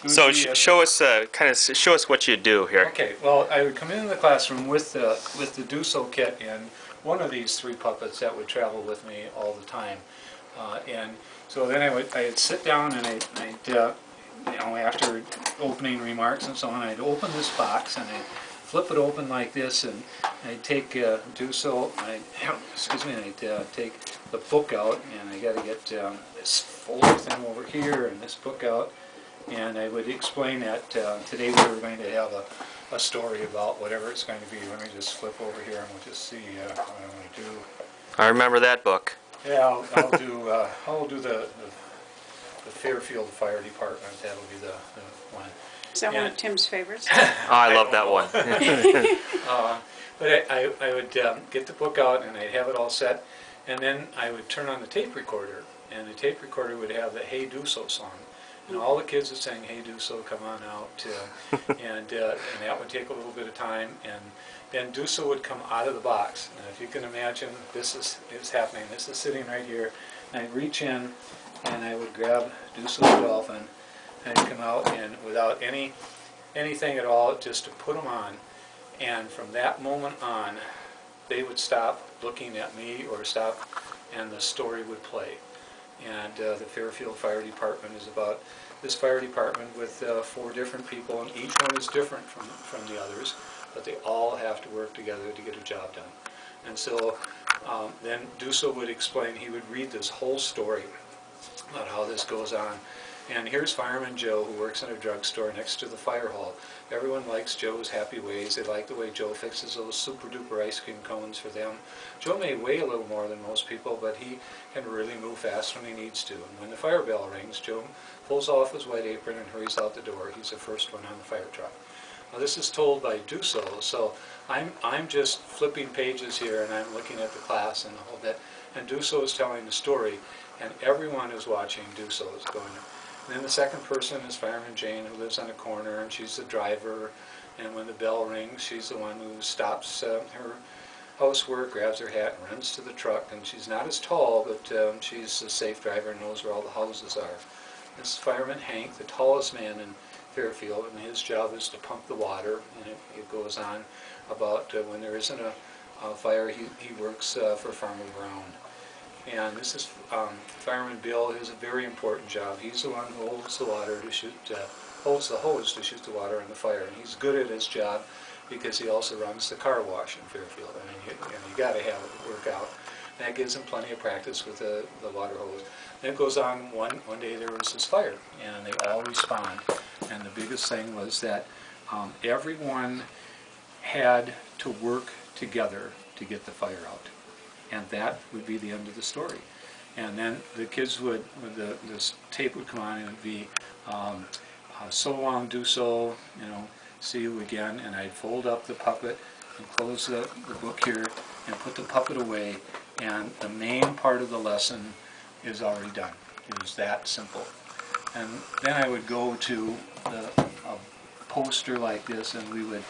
So show us, show us what you do here. Okay, well, I would come in the classroom with the Duso kit and one of these 3 puppets that would travel with me all the time. And so then I'd sit down and I'd you know, after opening remarks and so on, I'd open this box and I'd flip it open like this, and I'd take Duso, excuse me, and I'd take the book out, and I got to get this folder thing over here and this book out, and I would explain that today we were going to have a story about whatever it's going to be. Let me just flip over here and we'll just see what I'm going to do. I remember that book. Yeah, I'll do the Fairfield Fire Department. That'll be the one. Is that one of Tim's favorites? Oh, I love that one. But I would get the book out and I'd have it all set, and then I would turn on the tape recorder, and the tape recorder would have the Hey Duso song. And all the kids would sing, Hey Duso, come on out, and that would take a little bit of time, and then Duso would come out of the box. And if you can imagine, this is happening. This is sitting right here, and I'd reach in, and I would grab Duso the Dolphin, and I'd come out, and without anything at all, just to put them on. And from that moment on, they would stop looking at me or stop, and the story would play. And the Fairfield Fire Department is about this fire department with 4 different people, and each one is different from the others, but they all have to work together to get a job done. And so then Duso would explain, he would read this whole story about how this goes on. And here's Fireman Joe, who works in a drugstore next to the fire hall. Everyone likes Joe's happy ways. They like the way Joe fixes those super duper ice cream cones for them. Joe may weigh a little more than most people, but he can really move fast when he needs to. And when the fire bell rings, Joe pulls off his white apron and hurries out the door. He's the first one on the fire truck. Now this is told by Duso, so I'm just flipping pages here and I'm looking at the class and the whole bit. And Duso is telling the story, and everyone is watching Duso is going. And then the second person is Fireman Jane, who lives on a corner, and she's the driver. And when the bell rings, she's the one who stops her housework, grabs her hat, and runs to the truck. And she's not as tall, but she's a safe driver and knows where all the houses are. This is Fireman Hank, the tallest man in Fairfield, and his job is to pump the water. And it goes on about when there isn't a fire, he works for Farmer Brown. And this is Fireman Bill. He has a very important job. He's the one who holds the water to shoot, holds the hose to shoot the water in the fire. And he's good at his job because he also runs the car wash in Fairfield. I mean, you got to have it work out. And that gives him plenty of practice with the water hose. Then it goes on. One day there was this fire, and they all respond. And the biggest thing was that everyone had to work together to get the fire out. And that would be the end of the story. And then the kids would, this tape would come on, and it would be, so long, Duso, you know, see you again. And I'd fold up the puppet and close the book here and put the puppet away. And the main part of the lesson is already done. It was that simple. And then I would go to a poster like this, and we would